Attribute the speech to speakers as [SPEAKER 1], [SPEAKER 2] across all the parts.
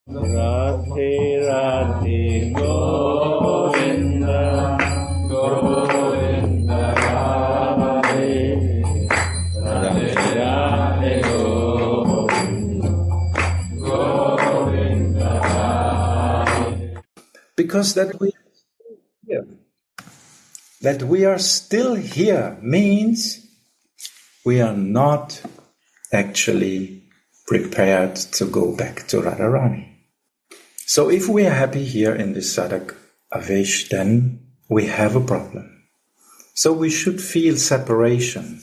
[SPEAKER 1] Radhe Radhe Govinda Govinda Radhe Radhe Radhe Govinda Govinda Radhe. Because that we are still here means we are not actually prepared to go back to Radharani. So if we are happy here in this Sadak Avesh, then we have a problem. So we should feel separation.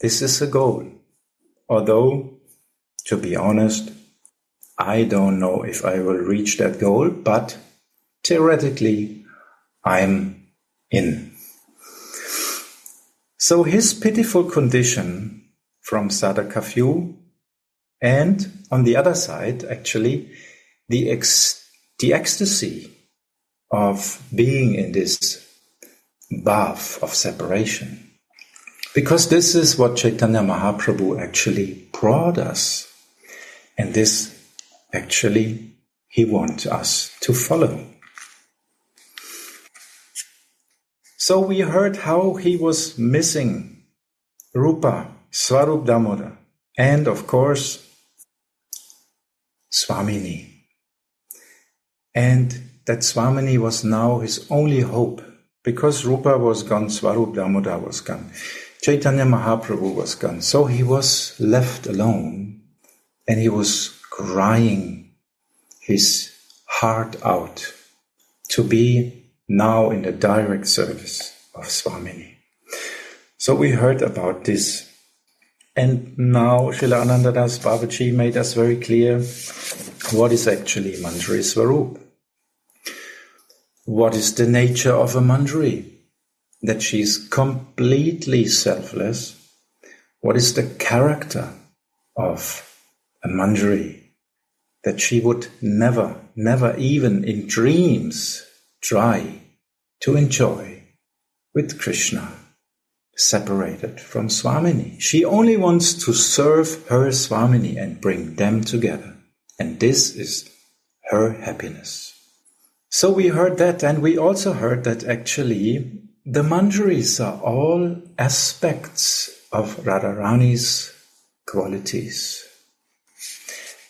[SPEAKER 1] This is a goal. Although, to be honest, I don't know if I will reach that goal, but theoretically, I'm in. So his pitiful condition from Sadakavyu, and on the other side, actually, the ecstasy of being in this bath of separation. Because this is what Caitanya Mahaprabhu actually brought us. And this actually he wants us to follow. So we heard how he was missing Rupa, Swarup Damodar, and of course, Swamini. And that Swamini was now his only hope, because Rupa was gone, Swarup Damodar was gone, Caitanya Mahaprabhu was gone. So he was left alone, and he was crying his heart out to be now in the direct service of Swamini. So we heard about this. And now Srila Anandadas Babaji made us very clear what is actually Manjari Swarup. What is the nature of a Manjari? That she is completely selfless. What is the character of a Manjari? That she would never even in dreams try to enjoy with Krishna, separated from Swamini. She only wants to serve her Swamini and bring them together. And this is her happiness. So we heard that, and we also heard that actually the Manjaris are all aspects of Radharani's qualities.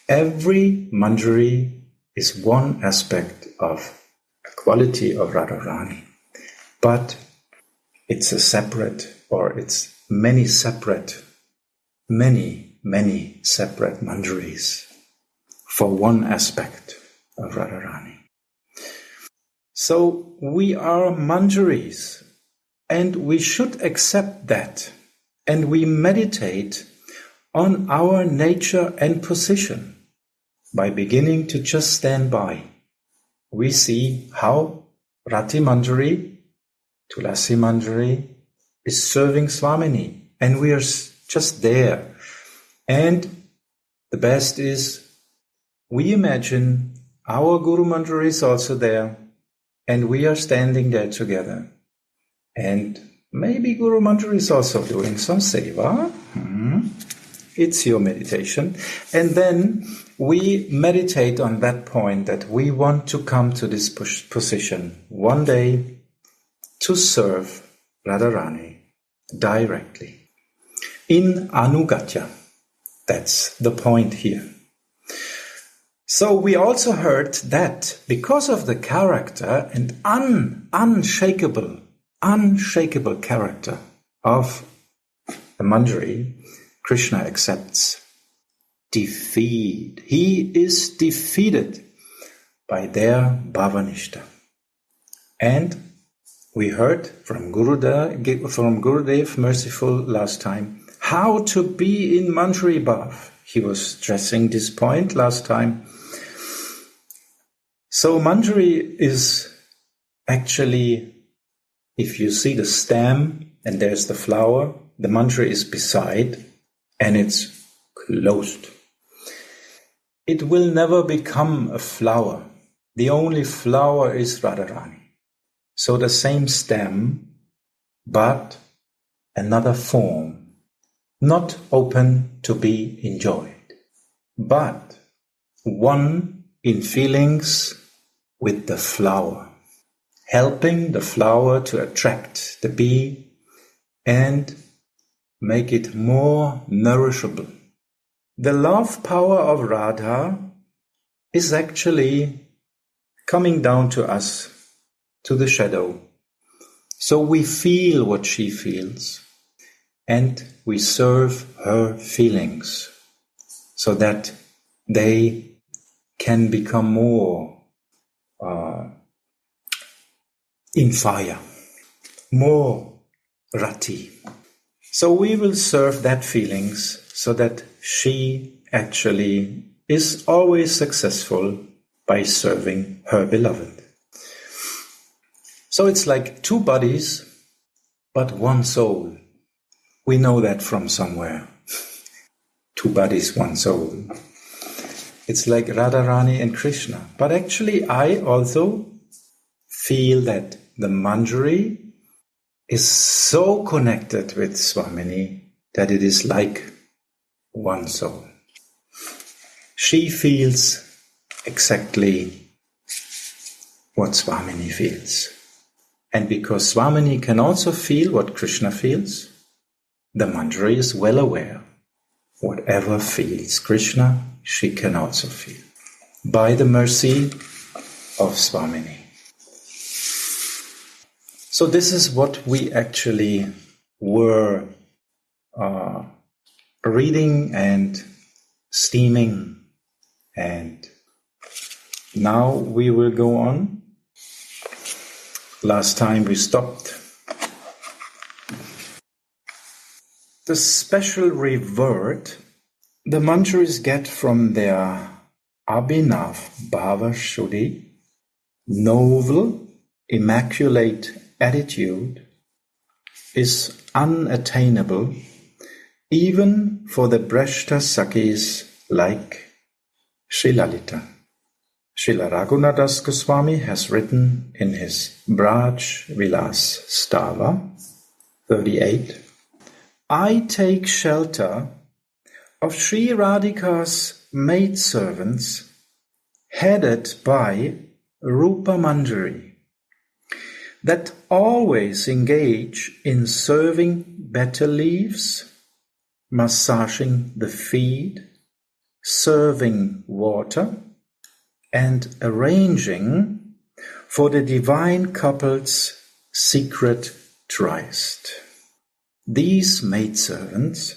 [SPEAKER 1] Every Manjari is one aspect of a quality of Radharani, but it's a separate, or it's many separate Manjaris for one aspect of Radharani. So we are Manjaris, and we should accept that, and we meditate on our nature and position by beginning to just stand by. We see how Rati Manjari, Tulasi Manjari is serving Swamini, and we are just there. And the best is, we imagine our Guru Manjari is also there, and we are standing there together. And maybe Guru Manjari is also doing some seva. It's your meditation. And then we meditate on that point that we want to come to this position one day to serve Radharani directly. In Anugatya. That's the point here. So we also heard that because of the character and unshakable character of the Manjari, Krishna accepts defeat. He is defeated by their Bhavanishta. And we heard from Gurudev Merciful last time how to be in Manjari Bhav. He was stressing this point last time. So Manjari is actually, if you see the stem and there's the flower, the Manjari is beside and it's closed. It will never become a flower. The only flower is Radharani. So the same stem, but another form, not open to be enjoyed. But one in feelings with the flower, helping the flower to attract the bee and make it more nourishable. The love power of Radha is actually coming down to us, to the shadow. So we feel what she feels and we serve her feelings so that they can become more in fire, more rati. So we will serve that feelings so that she actually is always successful by serving her beloved. So it's like two bodies, but one soul. We know that from somewhere. Two bodies, one soul. It's like Radharani and Krishna. But actually I also feel that the Manjari is so connected with Swamini that it is like one soul. She feels exactly what Swamini feels. And because Swamini can also feel what Krishna feels, the Manjari is well aware. Whatever feels Krishna, she can also feel. By the mercy of Swamini. So this is what we actually were reading and steaming, and now we will go on. Last time we stopped. The special reward the Manjaris get from their Abhinav Bhava Shuddhi, noble, immaculate attitude, is unattainable even for the Breshta Sakhis like Sri Lalita. Srila Raghunadas Goswami has written in his Braj Vilas Stava 38, I take shelter of Sri Radhika's maidservants headed by Rupa Manjari, that always engage in serving betel leaves, massaging the feet, serving water, and arranging for the divine couple's secret tryst. These maidservants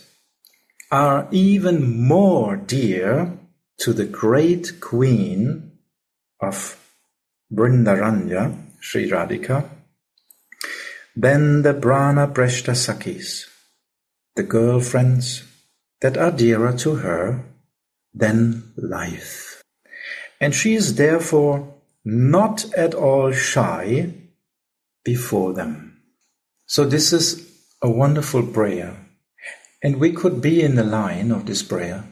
[SPEAKER 1] are even more dear to the great queen of Vrindaranya, Sri Radhika, than the Brahma Breshta Sakhis, the girlfriends that are dearer to her than life. And she is therefore not at all shy before them. So this is a wonderful prayer. And we could be in the line of this prayer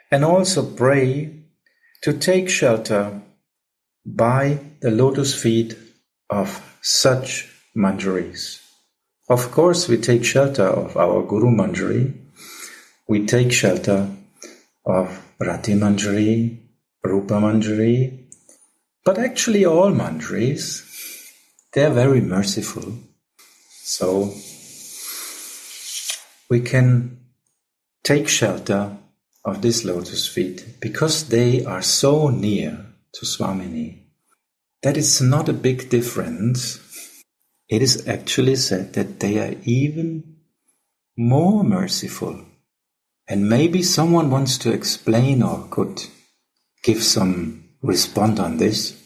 [SPEAKER 1] and also pray to take shelter by the lotus feet of such Manjaris. Of course, we take shelter of our Guru Manjari. We take shelter of Rati Manjari, Rupa Manjari, but actually all Manjaris, they're very merciful. So we can take shelter of these lotus feet because they are so near to Swamini that it's not a big difference. It is actually said that they are even more merciful. And maybe someone wants to explain or could give some response on this.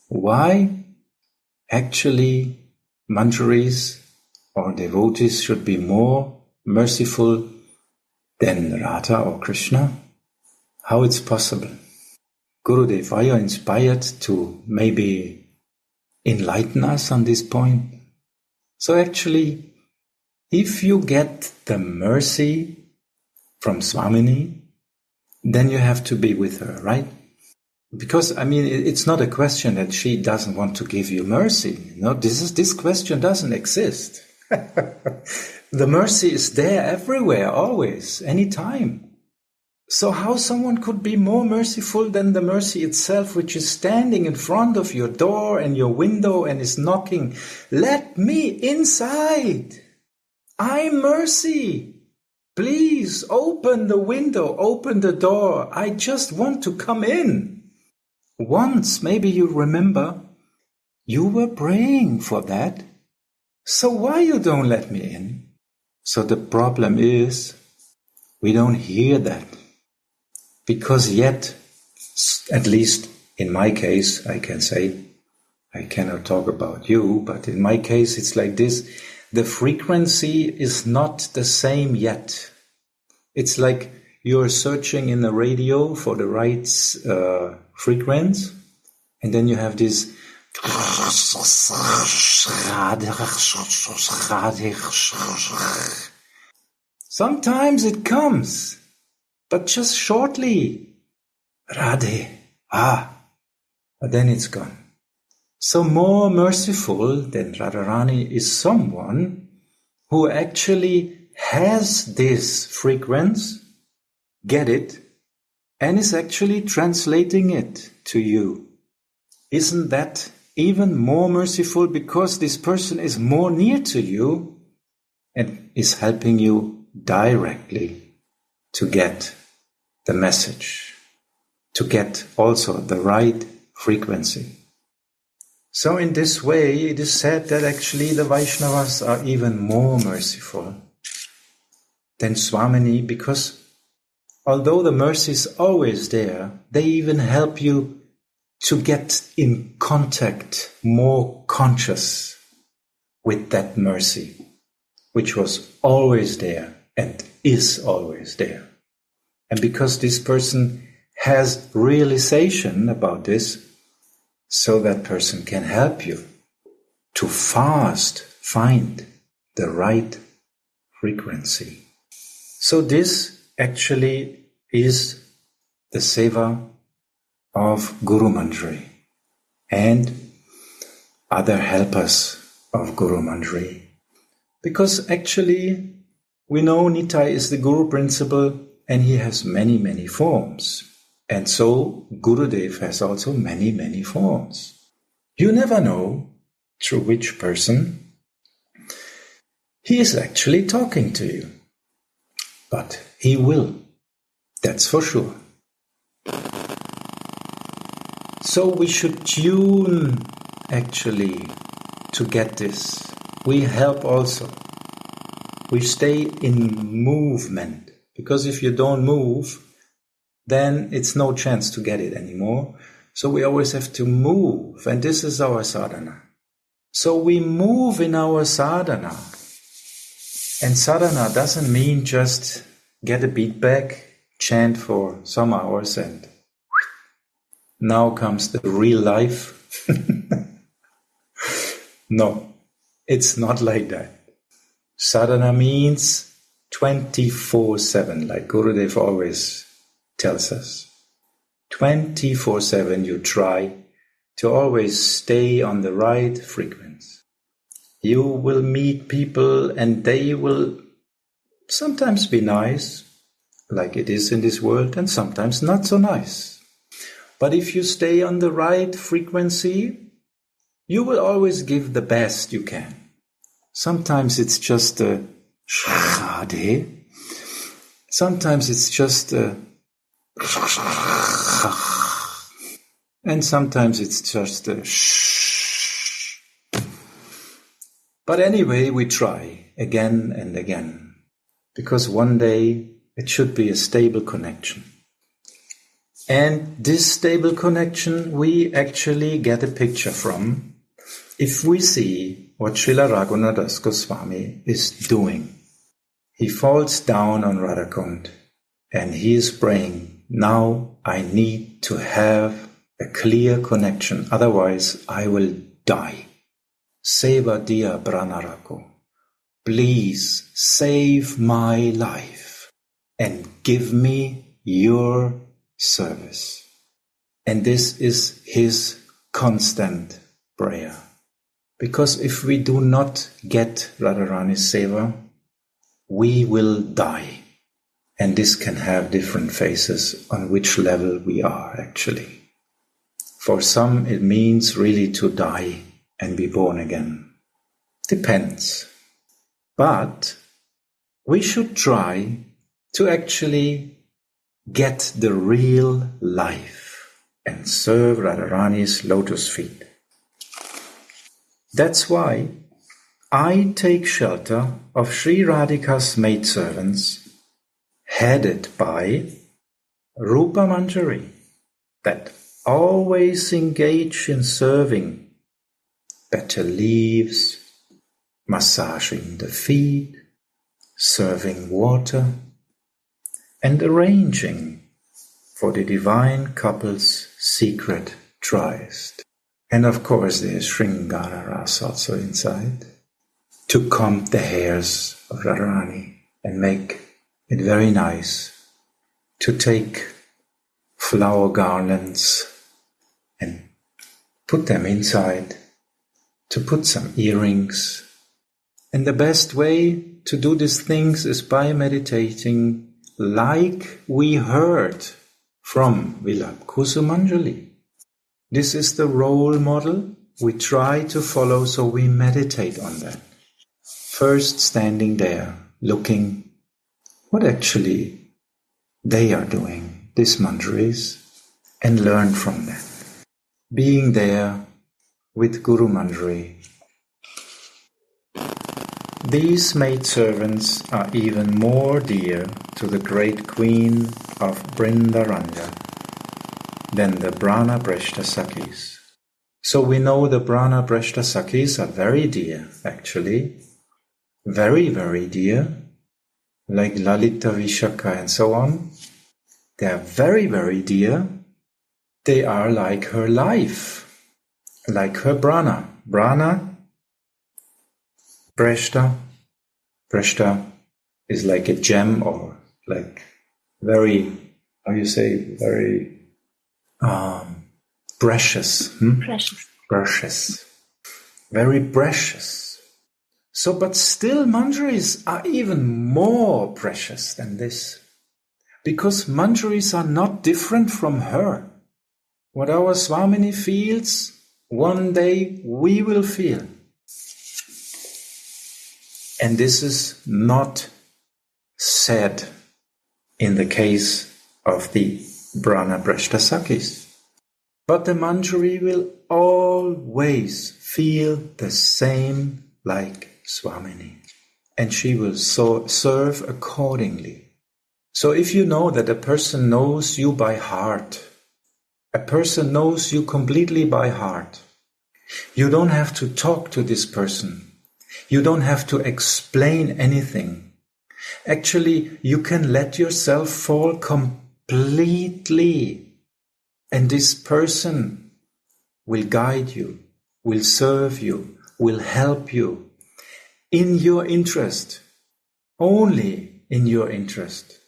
[SPEAKER 1] Why actually Manjaris or devotees should be more merciful than Radha or Krishna? How it's possible? Gurudev, are you inspired to maybe enlighten us on this point? So actually, if you get the mercy from Swamini, then you have to be with her, right? Because, it's not a question that she doesn't want to give you mercy. No, this question doesn't exist. The mercy is there everywhere, always, anytime. So how someone could be more merciful than the mercy itself, which is standing in front of your door and your window and is knocking? Let me inside. I'm mercy. Please open the window, open the door. I just want to come in. Once, maybe you remember, you were praying for that. So why you don't let me in? So the problem is, we don't hear that. Because yet, at least in my case, I can say, I cannot talk about you, but in my case it's like this, the frequency is not the same yet. It's like you're searching in the radio for the right frequency, and then you have this sometimes it comes, but just shortly. Radhe, but then it's gone. So more merciful than Radharani is someone who actually has this frequency, get it, and is actually translating it to you. Isn't that even more merciful, because this person is more near to you and is helping you directly to get the message, to get also the right frequency. So in this way, it is said that actually the Vaishnavas are even more merciful than Swamini, because although the mercy is always there, they even help you to get in contact, more conscious with that mercy, which was always there and is always there. And because this person has realization about this, so that person can help you to fast find the right frequency. So this actually is the seva of Guru Manjari and other helpers of Guru Manjari. Because actually we know Nitai is the Guru principle and he has many, many forms. And so Gurudev has also many, many forms. You never know through which person he is actually talking to you. But he will. That's for sure. So we should tune actually to get this. We help also. We stay in movement. Because if you don't move, then it's no chance to get it anymore. So we always have to move. And this is our sadhana. So we move in our sadhana. And sadhana doesn't mean just get a beat back, chant for some hours, and now comes the real life. No, it's not like that. Sadhana means 24/7, like Gurudev always tells us. 24/7 you try to always stay on the right frequency. You will meet people and they will sometimes be nice, like it is in this world, and sometimes not so nice. But if you stay on the right frequency, you will always give the best you can. Sometimes it's just a Radhe. Sometimes it's just a and sometimes it's just a shh. But anyway, we try again and again, because one day it should be a stable connection. And this stable connection we actually get a picture from if we see what Srila Raghunath Goswami is doing. He falls down on Radhakund and he is praying, now I need to have a clear connection, otherwise I will die. Seva dia pranarako. Please save my life and give me your service. And this is his constant prayer. Because if we do not get Radharani's seva, we will die. And this can have different phases on which level we are actually. For some, it means really to die and be born again. Depends. But we should try to actually get the real life and serve Radharani's lotus feet. That's why I take shelter of Sri Radhika's maidservants, headed by Rupa Manjari, that always engage in serving, better leaves, massaging the feet, serving water, and arranging for the divine couple's secret tryst. And of course there's Sringara Rasa also inside, to comb the hairs of Radharani and make it very nice, to take flower garlands and put them inside, to put some earrings. And the best way to do these things is by meditating, like we heard from Vilap Kusumanjali. This is the role model we try to follow, so we meditate on that. First standing there, looking what actually they are doing, these manjaris, and learn from that. Being there with Guru Manjari. These maidservants are even more dear to the great queen of Brindaranja than the Brahna Breshta Sakhis. So we know the Brahna Breshta Sakhis are very dear, actually. Very, very dear. Like Lalita Vishaka and so on. They are very, very dear. They are like her life. Like her Brahna. Brahna, Breshta. Breshta is like a gem, or like very, how you say, very precious. Precious. Very precious. So, but still manjaris are even more precious than this. Because manjaris are not different from her. What our Swamini feels, one day we will feel. And this is not said in the case of the Brahna Breshta Sakhis. But the manjari will always feel the same like Swamini. And she will serve accordingly. So if you know that a person knows you by heart, a person knows you completely by heart, you don't have to talk to this person. You don't have to explain anything. Actually, you can let yourself fall completely. And this person will guide you, will serve you, will help you in your interest, only in your interest.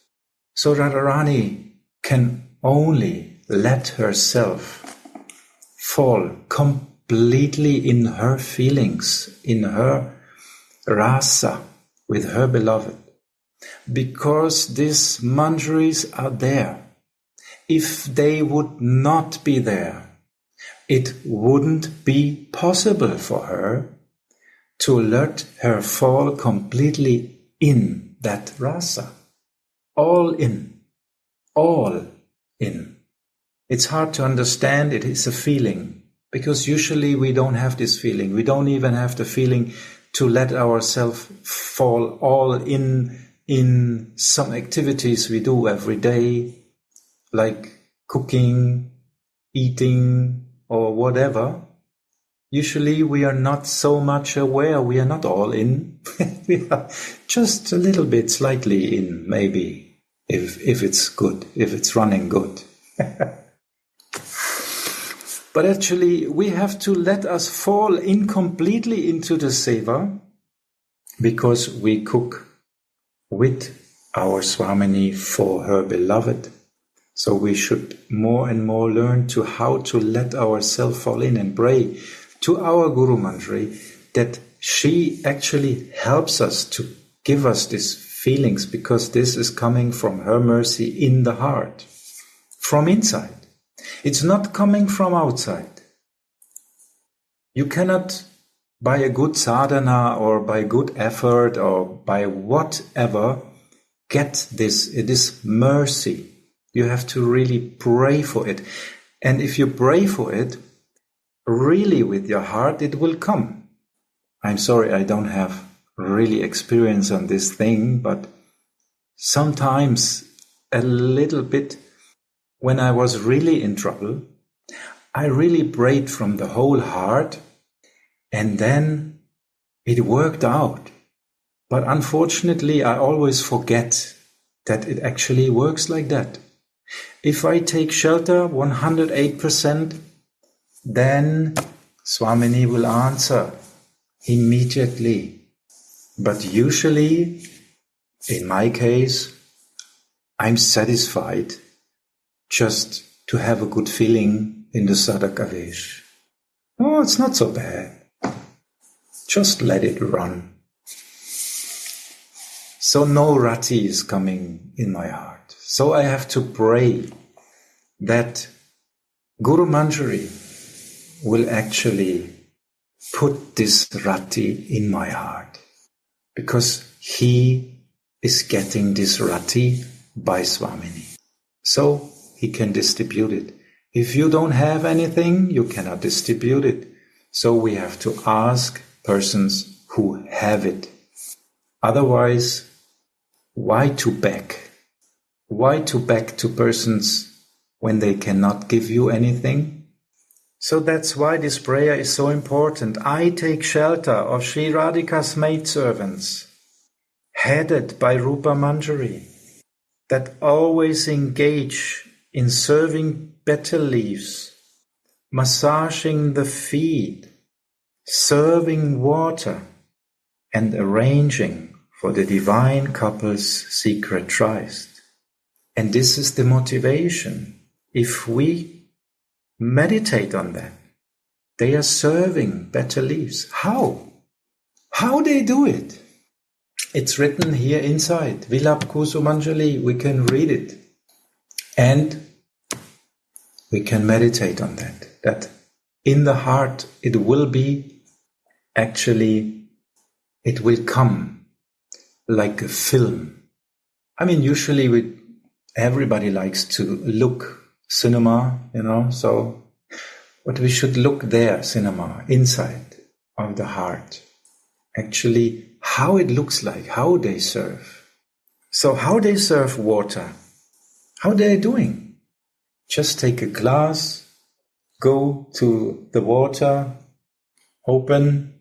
[SPEAKER 1] So Radharani can only let herself fall completely in her feelings, in her rasa, with her beloved. Because these manjaris are there. If they would not be there, it wouldn't be possible for her to let her fall completely in that rasa. All in. All in. It's hard to understand. It is a feeling. Because usually we don't have this feeling. We don't even have the feeling to let ourselves fall all in some activities we do every day, like cooking, eating, or whatever. Usually we are not so much aware. We are not all in. We are just a little bit slightly in, maybe, if it's good, if it's running good. But actually, we have to let us fall in completely into the seva, because we cook with our Swamini for her beloved. So we should more and more learn to how to let ourselves fall in and pray to our Guru Manjari that she actually helps us to give us this feelings, because this is coming from her mercy in the heart, from inside. It's not coming from outside. You cannot, by a good sadhana or by good effort or by whatever, get this. It is mercy. You have to really pray for it. And if you pray for it, really with your heart, it will come. I'm sorry, I don't have really experience on this thing, but sometimes a little bit, when I was really in trouble, I really prayed from the whole heart, and then it worked out. But unfortunately, I always forget that it actually works like that. If I take shelter 108%, then Swamini will answer immediately. But usually, in my case, I'm satisfied just to have a good feeling in the sadhakavesh. Oh, it's not so bad. Just let it run. So no rati is coming in my heart. So I have to pray that Guru Manjari will actually put this rati in my heart, because he is getting this rati by Swamini. So he can distribute it. If you don't have anything, you cannot distribute it. So we have to ask persons who have it. Otherwise, why to beg? Why to beg to persons when they cannot give you anything? So that's why this prayer is so important. I take shelter of Sri Radhika's maidservants, headed by Rupa Manjari, that always engage in serving betel leaves, massaging the feet, serving water, and arranging for the divine couple's secret tryst. And this is the motivation. If we meditate on that, they are serving betel leaves. How? How they do it? It's written here inside. Vilap Kusumanjali, we can read it. And we can meditate on that. That in the heart it will be, actually, it will come like a film. I mean, usually everybody likes to look cinema, so, but we should look there, cinema, inside of the heart. Actually, how it looks like, how they serve. So how they serve water, how they're doing. Just take a glass, go to the water, open,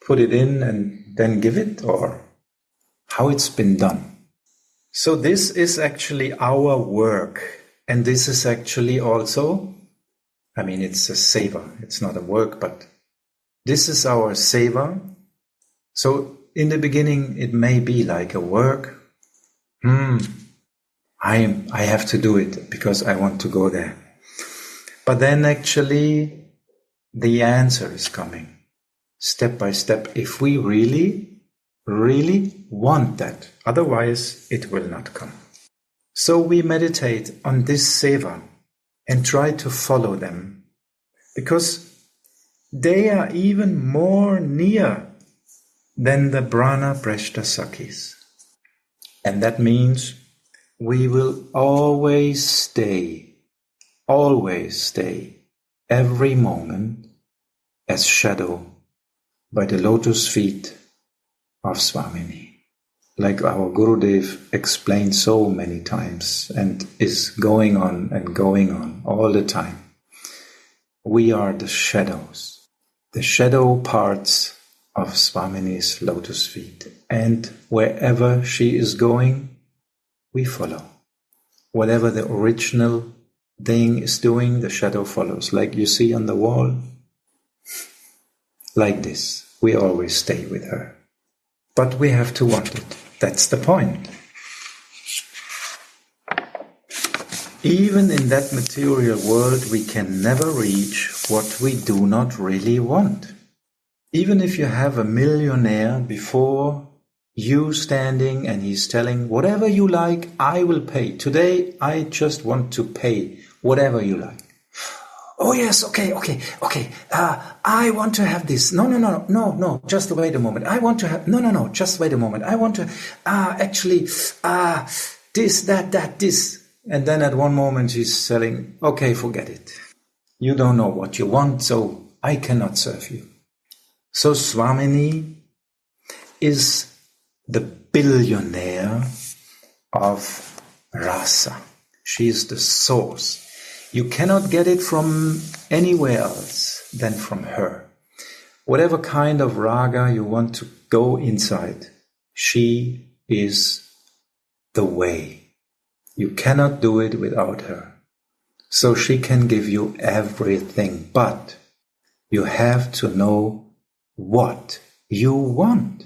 [SPEAKER 1] put it in and then give it, or how it's been done. So this is actually our work, and this is actually also, it's a seva, it's not a work, but this is our seva. So in the beginning it may be like a work. I have to do it because I want to go there. But then actually the answer is coming step by step if we really, really want that. Otherwise it will not come. So we meditate on this seva and try to follow them, because they are even more near than the Brahma Preshta Sakhis. And that means we will always stay every moment as shadow by the lotus feet of Swamini. Like our Gurudev explained so many times and is going on all the time. We are the shadows, the shadow parts of Swamini's lotus feet. And wherever she is going, we follow. Whatever the original thing is doing, the shadow follows. Like you see on the wall, like this. We always stay with her. But we have to want it. That's the point. Even in that material world, we can never reach what we do not really want. Even if you have a millionaire before you standing and he's telling, whatever you like, I will pay. Today, I just want to pay whatever you like. Oh yes, okay. I want to have this. No, just wait a moment. I want to have, no, just wait a moment. I want to, this, this. And then at one moment he's saying, okay, forget it. You don't know what you want, so I cannot serve you. So Swamini is the billionaire of rasa. She is the source. You cannot get it from anywhere else than from her. Whatever kind of raga you want to go inside, she is the way. You cannot do it without her. So she can give you everything, but you have to know what you want.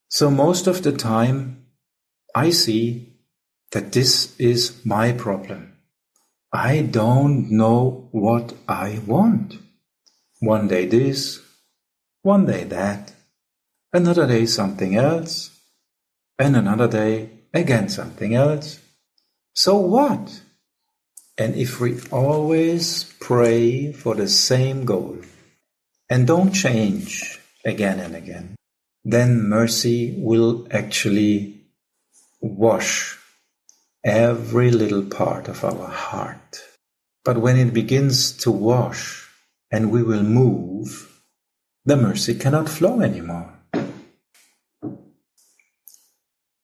[SPEAKER 1] So most of the time, I see that this is my problem. I don't know what I want. One day this, one day that, another day something else, and another day again something else. So what? And if we always pray for the same goal and don't change again and again, then mercy will actually wash every little part of our heart. But when it begins to wash and we will move, the mercy cannot flow anymore.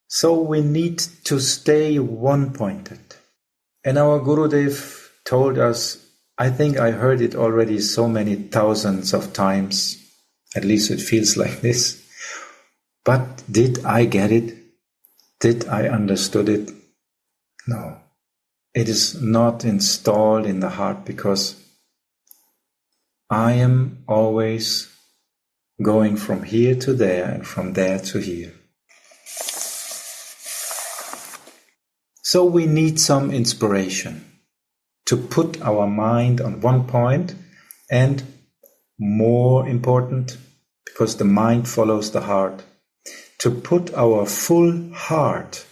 [SPEAKER 1] So we need to stay one-pointed. And our Gurudev told us, I think I heard it already so many thousands of times, at least it feels like this. But did I get it? Did I understood it? No. It is not installed in the heart because I am always going from here to there and from there to here. So we need some inspiration to put our mind on one point, and more important, because the mind follows the heart, to put our full heart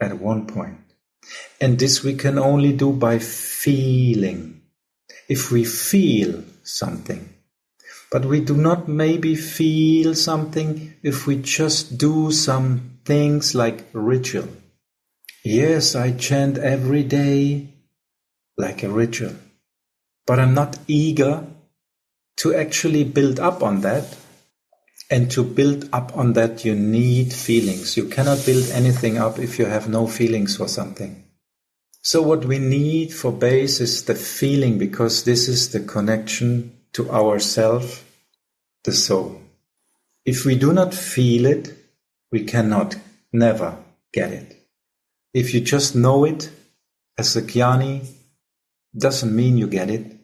[SPEAKER 1] at one point. And this we can only do by feeling. If we feel something, but we do not maybe feel something if we just do some things like ritual. Yes, I chant every day like a ritual, but I'm not eager to actually build up on that. And to build up on that, you need feelings. You cannot build anything up if you have no feelings for something. So what we need for base is the feeling, because this is the connection to ourself, the soul. If we do not feel it, we cannot, never get it. If you just know it as a jnani, doesn't mean you get it.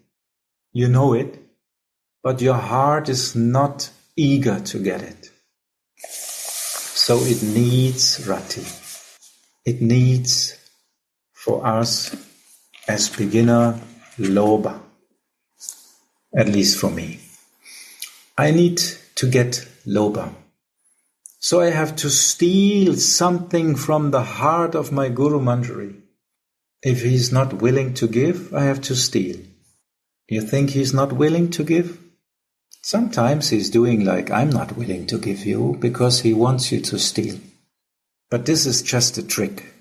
[SPEAKER 1] You know it, but your heart is not eager to get it. So it needs rati. It needs, for us as beginner, lobha. At least for me. I need to get lobha. So I have to steal something from the heart of my Guru Manjari. If he's not willing to give, I have to steal. You think he's not willing to give? Sometimes he's doing like, I'm not willing to give you, because he wants you to steal. But this is just a trick.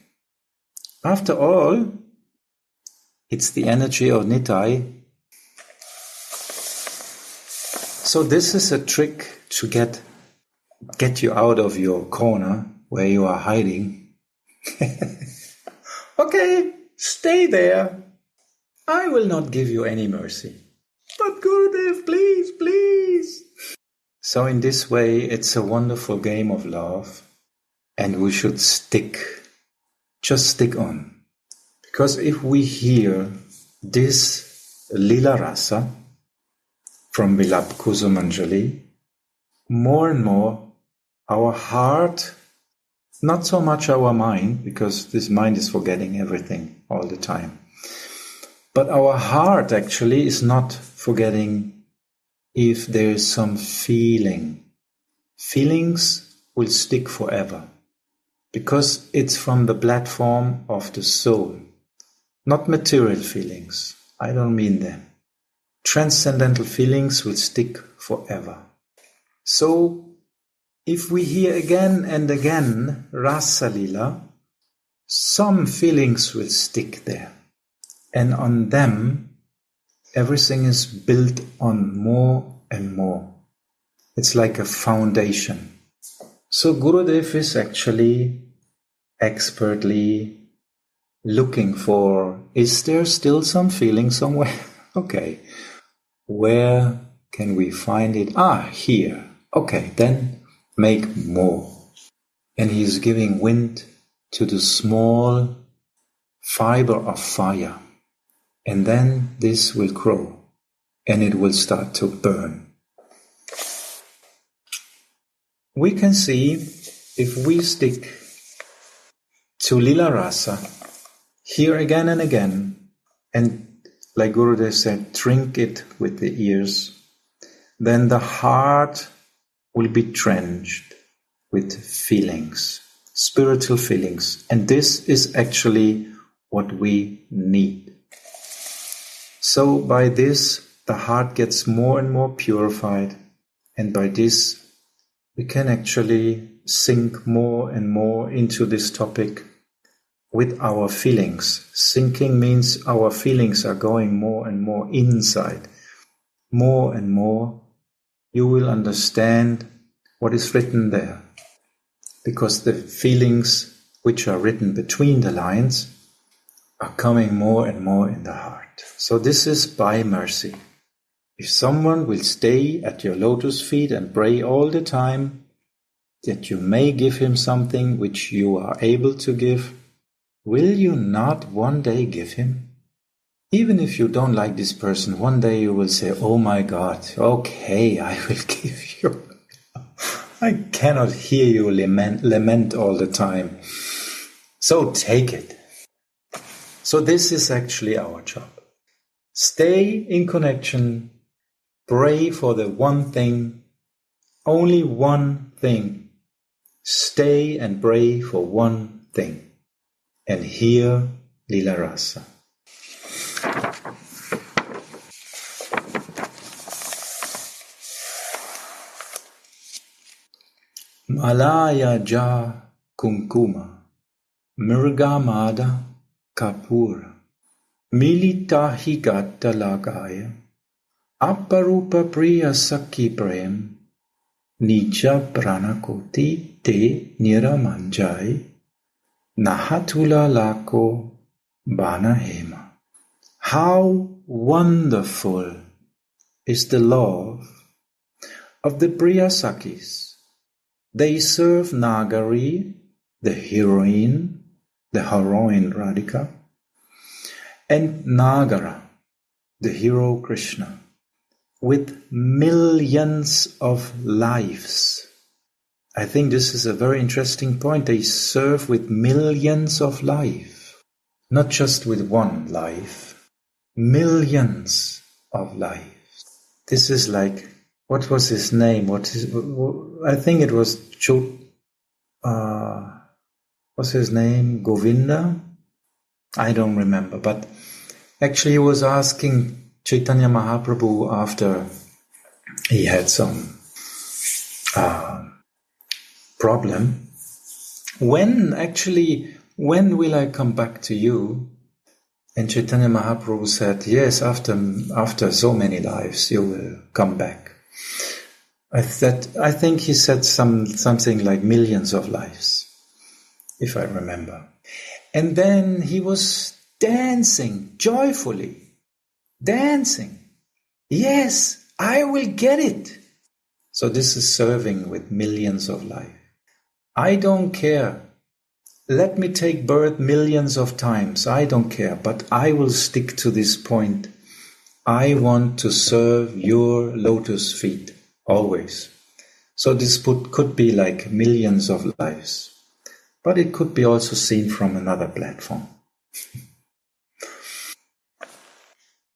[SPEAKER 1] After all, it's the energy of Nitai. So this is a trick to get you out of your corner where you are hiding. Okay, stay there. I will not give you any mercy. But Gurudev, please. So in this way, it's a wonderful game of love, and we should just stick on. Because if we hear this Lila Rasa from Vilap Kusumanjali, more and more our heart, not so much our mind, because this mind is forgetting everything all the time, but our heart actually is not forgetting if there is some feeling. Feelings will stick forever, because it's from the platform of the soul, not material feelings. I don't mean them. Transcendental feelings will stick forever. So, if we hear again and again Rasa Lila, some feelings will stick there. And on them, everything is built on more and more. It's like a foundation. So Gurudev is actually expertly looking for, is there still some feeling somewhere? Okay, where can we find it? Here. Okay, then make more. And he is giving wind to the small fiber of fire. And then this will grow and it will start to burn. We can see if we stick to Lila Rasa here again and again, and like Gurudev said, drink it with the ears, then the heart will be drenched with feelings, spiritual feelings. And this is actually what we need. So by this, the heart gets more and more purified, and by this, we can actually sink more and more into this topic with our feelings. Sinking means our feelings are going more and more inside. More and more, you will understand what is written there. Because the feelings which are written between the lines are coming more and more in the heart. So this is by mercy. If someone will stay at your lotus feet and pray all the time, that you may give him something which you are able to give, will you not one day give him? Even if you don't like this person, one day you will say, oh my God, okay, I will give you. I cannot hear you lament all the time. So take it. So this is actually our job. Stay in connection. Pray for the one thing, only one thing. Stay and pray for one thing. And hear Lila Rasa. Malaya ja kunkuma, mrgamada kapura, milita higata lagaya, aparupa priya sakhi prem, nicha pranakoti te niramanjai, nahatula lako banahema. How wonderful is the love of the Priya Sakhis. They serve Nagari, the heroine Radhika, and Nagara, the hero Krishna, with millions of lives. I think this is a very interesting point. They serve with millions of lives, not just with one life, millions of lives. This is like, what was his name? I think it was what's his name? Govinda? I don't remember. But actually he was asking Caitanya Mahaprabhu after he had some problem. When will I come back to you? And Caitanya Mahaprabhu said, yes, after so many lives you will come back. I think he said something like millions of lives, if I remember. And then he was dancing joyfully, dancing. Yes, I will get it. So this is serving with millions of lives. I don't care. Let me take birth millions of times. I don't care, but I will stick to this point. I want to serve your lotus feet. Always. So this could be like millions of lives. But it could be also seen from another platform.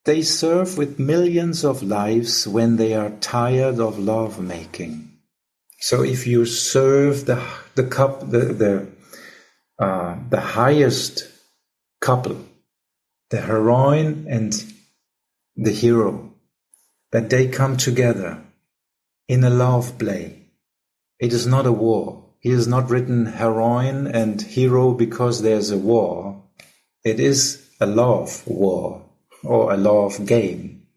[SPEAKER 1] They serve with millions of lives when they are tired of love-making. So if you serve the highest couple, the heroine and the hero, that they come together in a love play. It is not a war. He has not written heroine and hero because there's a war. It is a love war or a love game.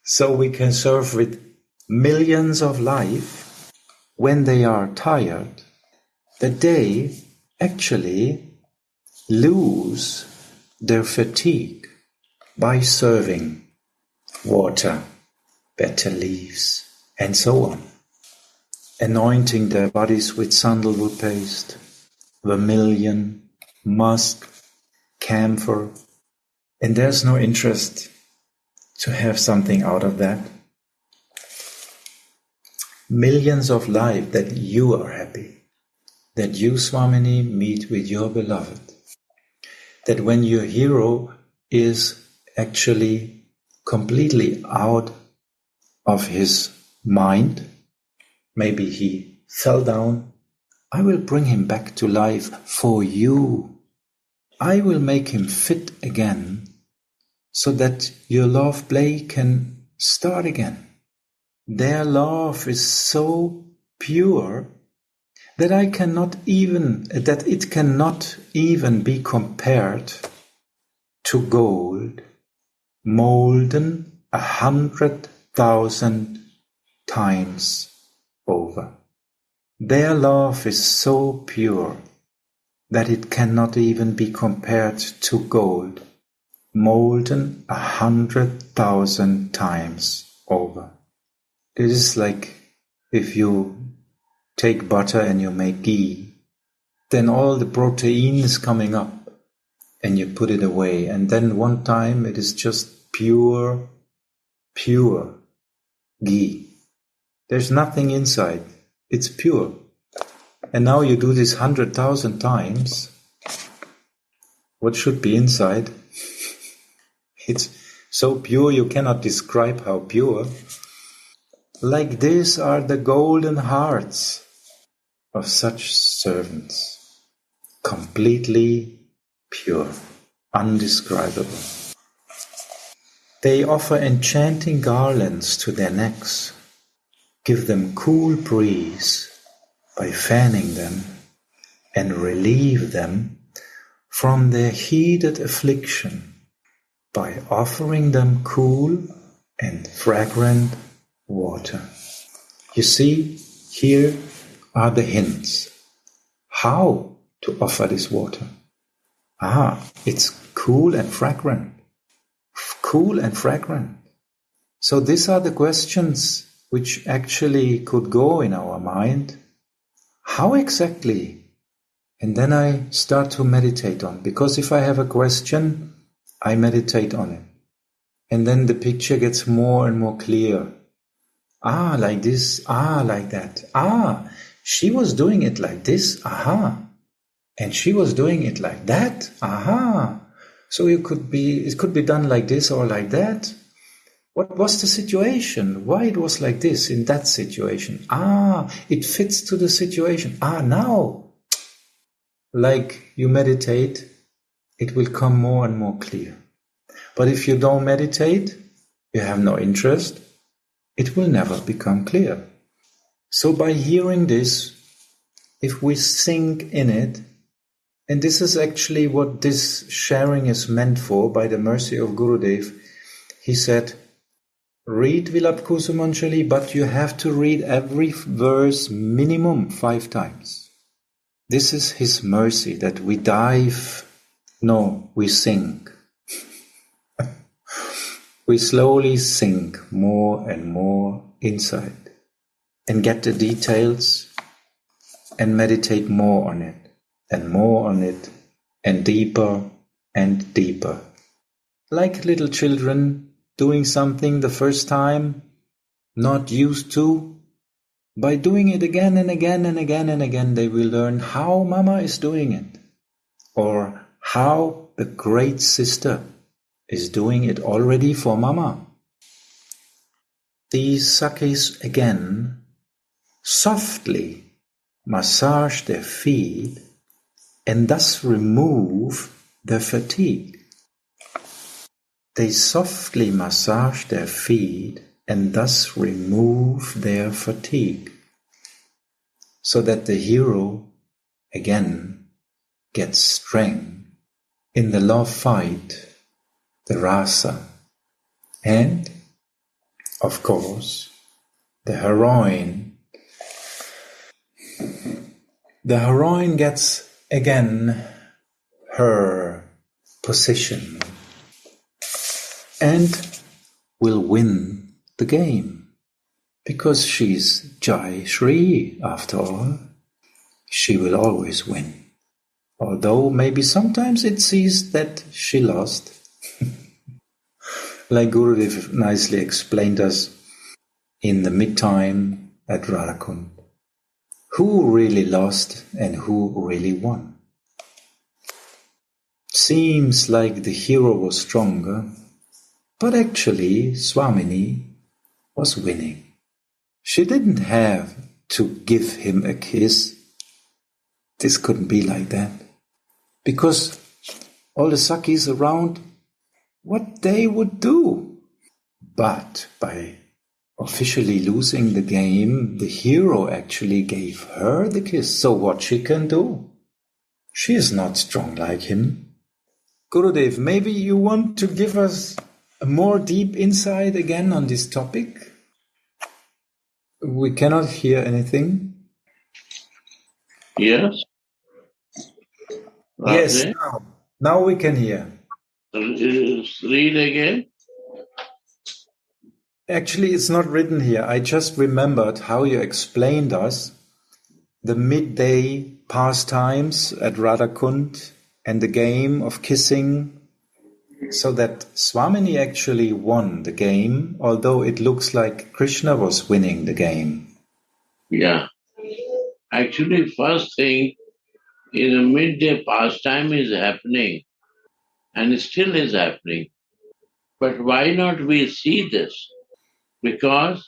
[SPEAKER 1] So we can serve with millions of life when they are tired, that they actually lose their fatigue by serving water, better leaves, and so on. Anointing their bodies with sandalwood paste, vermilion, musk, camphor, and there's no interest to have something out of that. Millions of lives that you are happy, that you, Swamini, meet with your beloved, that when your hero is actually completely out of his mind, maybe he fell down, I will bring him back to life for you. I will make him fit again so that your love play can start again. Their love is so pure that it cannot even be compared to gold molten 100,000 times over. Their love is so pure that it cannot even be compared to gold molten 100,000 times over. It is like if you take butter and you make ghee, then all the protein is coming up and you put it away, and then one time it is just pure ghee. There's nothing inside. It's pure. And now you do this 100,000 times. What should be inside? It's so pure you cannot describe how pure. Like this are the golden hearts of such servants. Completely pure, undescribable. They offer enchanting garlands to their necks, give them cool breeze by fanning them, and relieve them from their heated affliction by offering them cool and fragrant water. You see, here are the hints. How to offer this water? It's cool and fragrant. Cool and fragrant. So these are the questions which actually could go in our mind. How exactly? And then I start to meditate on, because if I have a question, I meditate on it. And then the picture gets more and more clear. Like this. Like that. She was doing it like this. And she was doing it like that. So it could be done like this or like that. What was the situation? Why it was like this in that situation? It fits to the situation. Now, like you meditate, it will come more and more clear. But if you don't meditate, you have no interest, it will never become clear. So by hearing this, if we sink in it, and this is actually what this sharing is meant for, by the mercy of Gurudev, he said, read Vilap Kusumanjali, but you have to read every verse minimum 5 times. This is his mercy, that we we sink. We slowly sink more and more inside and get the details and meditate more on it and more on it and deeper and deeper. Like little children doing something the first time, not used to, by doing it again and again and again and again, they will learn how Mama is doing it, or how the great sister is doing it already for Mama. these Sakis again softly massage their feet and thus remove their fatigue. They softly massage their feet and thus remove their fatigue, so that the hero again gets strength in the love fight, the rasa, and, of course, the heroine gets again her position and will win the game, because she's Jai Shri after all. She will always win, although maybe sometimes it seems that she lost. Like Gurudev nicely explained us in the midtime at Radhakund, who really lost and who really won. Seems like the hero was stronger, but actually Swamini was winning. She didn't have to give him a kiss. This couldn't be like that, because all the Sakis around, what they would do. But by officially losing the game, the hero actually gave her the kiss. So what she can do? She is not strong like him. Gurudev, maybe you want to give us a more deep insight again on this topic? We cannot hear anything.
[SPEAKER 2] Yes.
[SPEAKER 1] Yes, now we can hear.
[SPEAKER 2] Read again.
[SPEAKER 1] Actually, it's not written here. I just remembered how you explained us the midday pastimes at Radhakund and the game of kissing, so that Swamini actually won the game, although it looks like Krishna was winning the game.
[SPEAKER 2] Yeah. Actually, first thing is a midday pastime is happening, and it still is happening. But why not we see this? Because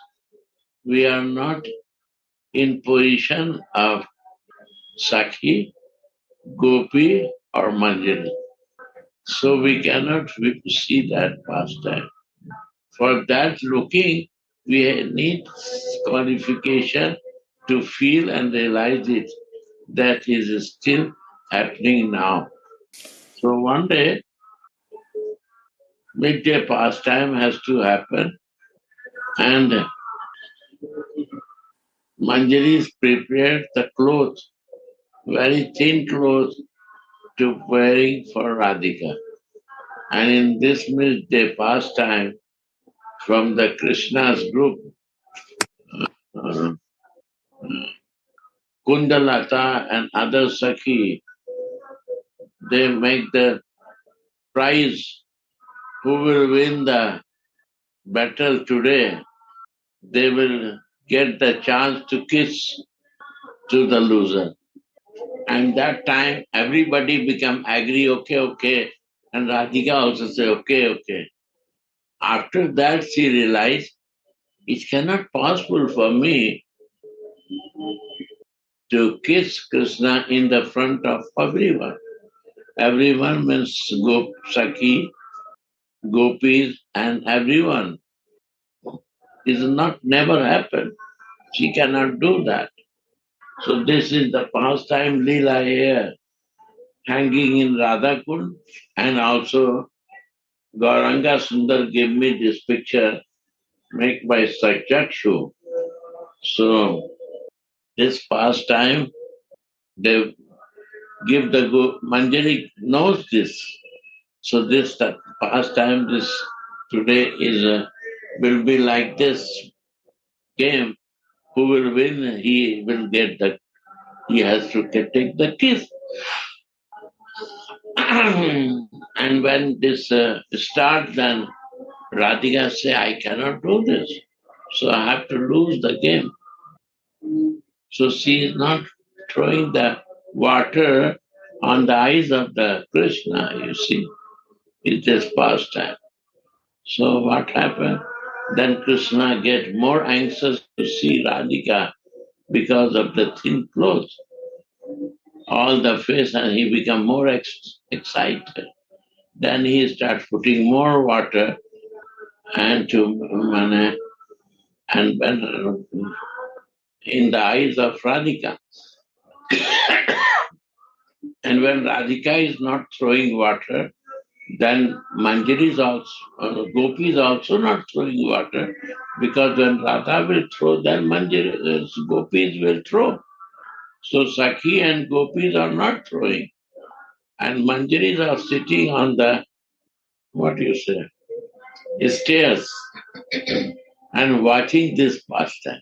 [SPEAKER 2] we are not in position of Sakhi, Gopi or Manjari. So we cannot see that pastime. For that looking, we need qualification to feel and realize it, that is still happening now. So one day, midday pastime has to happen, and Manjari is prepared the clothes, very thin clothes, to wearing for Radhika. And in this midday pastime, from the Krishna's group, uh, Kundalata and other Sakhi, they make the prize who will win the battle today. They will get the chance to kiss to the loser. And that time everybody become agree, okay. And Radhika also say, okay. After that she realized it cannot possible for me to kiss Krishna in the front of everyone. Everyone means Sakhi, gopis, and everyone. It is not never happened. She cannot do that. So this is the pastime Leela here, hanging in Radhakund, and also Gauranga Sundar gave me this picture made by Sakyakshu. So this pastime, they give the Manjari knows this. So this pastime, this today is will be like this game. Who will win? He will get the. He has to take the kiss. And when this starts, then Radhika say, I cannot do this. So I have to lose the game. So she is not throwing the water on the eyes of the Krishna, you see. It's just pastime. So what happened? Then Krishna gets more anxious to see Radhika because of the thin clothes, all the face, and he become more excited. Then he starts putting more water and and when, in the eyes of Radhika. And when Radhika is not throwing water, then Manjari is also, Gopi is also not throwing water, because when Radha will throw, then Manjari, Gopis will throw. So Sakhi and Gopis are not throwing. And Manjaris are sitting on the, what do you say, stairs and watching this pastime,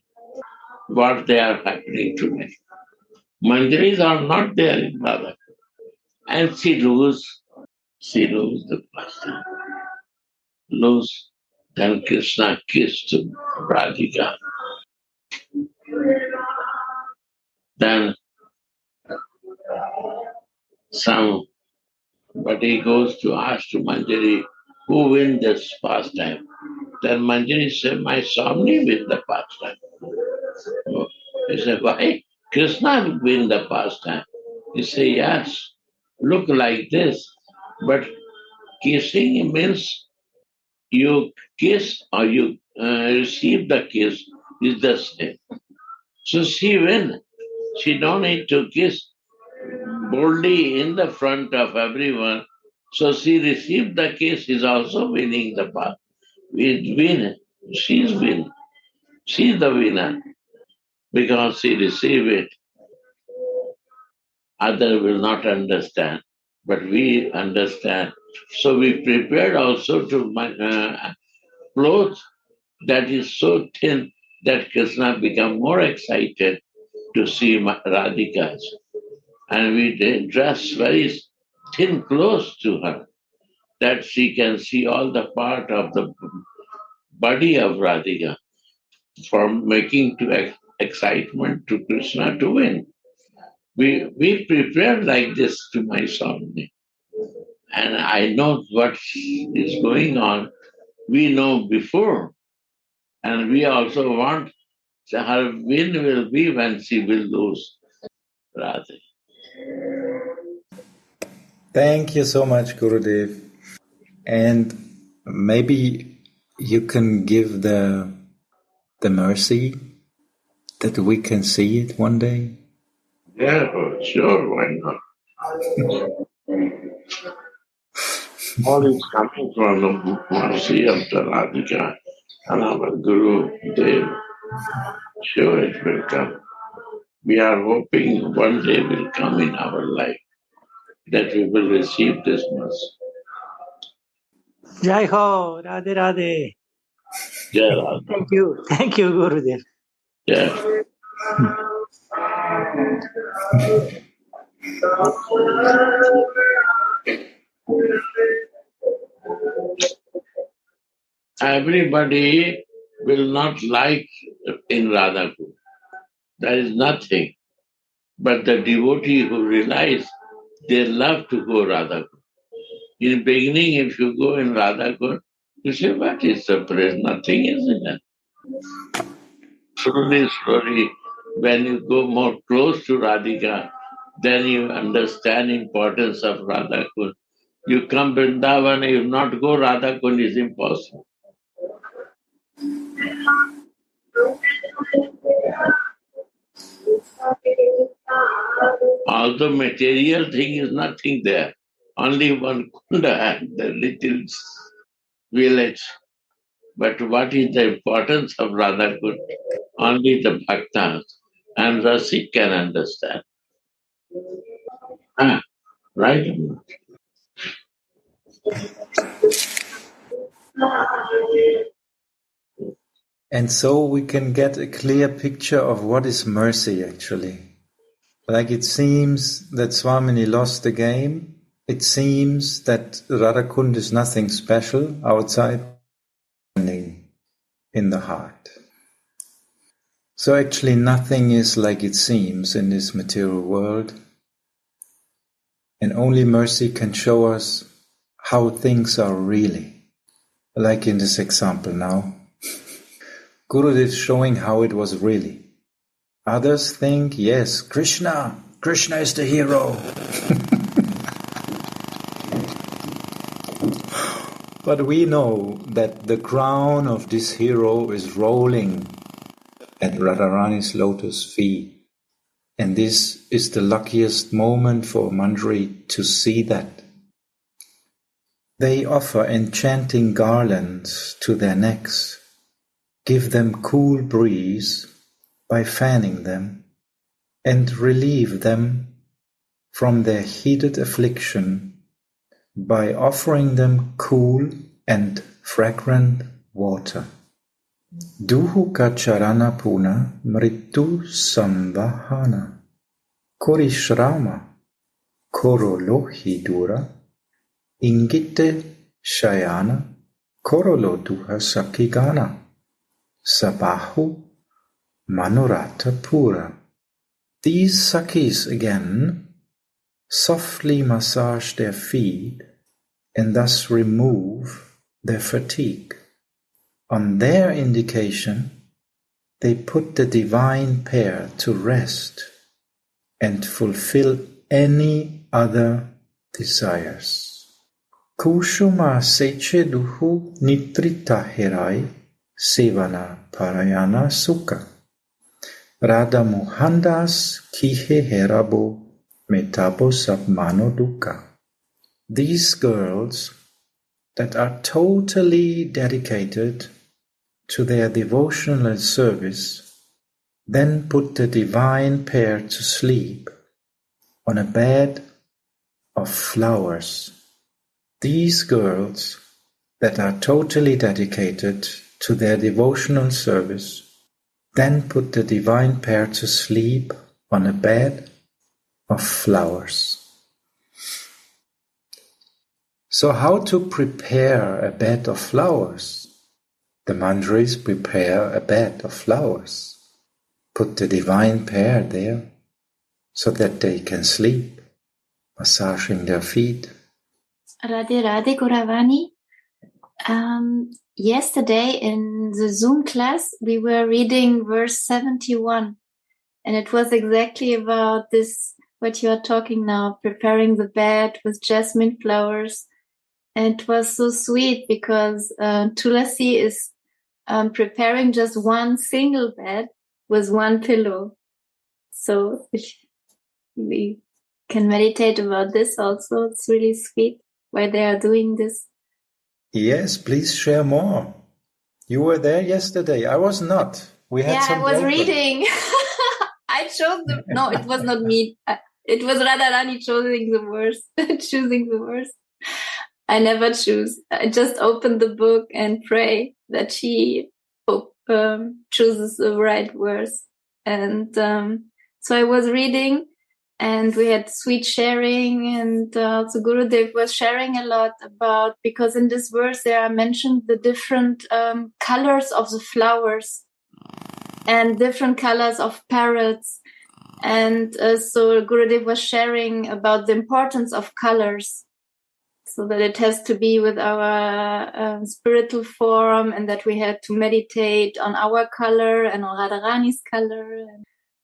[SPEAKER 2] what they are happening to me. Manjaris are not there in Radha. And she lose the pastime. Lose. Then Krishna kissed Radhika. Then somebody goes to ask to Manjari, who win this pastime? Then Manjari said, my Swami win the pastime. He said, why? Krishna win the pastime. He said, yes, look like this. But kissing means you kiss or you receive the kiss is the same. So she win. She don't need to kiss boldly in the front of everyone. So she received the kiss, is also winning the path. Win. She's win. She's the winner because she received it. Other will not understand, but we understand. So we prepared also to clothes that is so thin that Krishna become more excited to see Radhika's. And we dress very thin clothes to her that she can see all the part of the body of Radhika from making to excitement to Krishna to win. We prepared like this to my Swami. And I know what is going on. We know before. And we also want her win will be when she will lose. Radhe.
[SPEAKER 1] Thank you so much, Gurudev. And maybe you can give the mercy that we can see it one day.
[SPEAKER 2] Yeah, sure, why not? All is coming from the mercy of the Radhika and our Guru Dev. Sure, it will come. We are hoping one day will come in our life that we will receive this mercy.
[SPEAKER 3] Jai Ho, Radhe Radhe.
[SPEAKER 2] Jai Radha.
[SPEAKER 3] Thank you, Gurudev.
[SPEAKER 2] Yeah. Everybody will not like in Radhakund. There is nothing. But the devotee who realize they love to go Radhakund. In the beginning, if you go in Radhakund, you say, what is the praise? Nothing, isn't it? Slowly, when you go more close to Radhika, then you understand importance of Radhakund. You come Vrindavan, if not go Radhakund is impossible. Although material thing is nothing there, only one kunda and the little village. But what is the importance of Radhakund? Only the bhaktas and Rasik can understand. Right?
[SPEAKER 1] And so we can get a clear picture of what is mercy actually. Like it seems that Swamini lost the game. It seems that Radhakund is nothing special outside in the heart. So actually nothing is like it seems in this material world. And only mercy can show us how things are really. Like in this example now. Gurudev is showing how it was really. Others think, yes, Krishna is the hero. But we know that the crown of this hero is rolling at Radharani's lotus feet. And this is the luckiest moment for Manjari to see that. They offer enchanting garlands to their necks, give them cool breeze by fanning them, and relieve them from their heated affliction by offering them cool and fragrant water. Duhu kacharana puna mritu samvahana korishrama korolohi dura ingite shayana korolo duha sakigana sabahu manurata pura. These sakis again softly massage their feet and thus remove their fatigue. On their indication, they put the divine pair to rest and fulfill any other desires. Kushuma seche duhu nitrita herai sevana parayana sukha. Radha Mohandas kihe herabo metabo sabmano dukkha. These girls that are totally dedicated to their devotional service then put the divine pair to sleep on a bed of flowers. These girls that are totally dedicated to their devotional service then put the divine pair to sleep on a bed of flowers. So how to prepare a bed of flowers? The Manjaris prepare a bed of flowers. Put the divine pair there so that they can sleep, massaging their feet.
[SPEAKER 4] Radhe Radhe Gauravani. Yesterday in the Zoom class, we were reading verse 71. And it was exactly about this, what you are talking now, preparing the bed with jasmine flowers. And it was so sweet because Tulasi is preparing just one single bed with one pillow. So we can meditate about this also. It's really sweet why they are doing this.
[SPEAKER 1] Yes, please share more. You were there yesterday. I was not. We had some
[SPEAKER 4] I was
[SPEAKER 1] broken.
[SPEAKER 4] reading. I chose the... No, it was not me. It was Radharani choosing the verse. Choosing the verse. I never choose. I just open the book and pray that she chooses the right verse. And so I was reading and we had sweet sharing, and also Gurudev was sharing a lot about, because in this verse there are mentioned the different colors of the flowers and different colors of parrots. And so Gurudev was sharing about the importance of colors, so that it has to be with our spiritual form, and that we had to meditate on our color and on Radharani's color.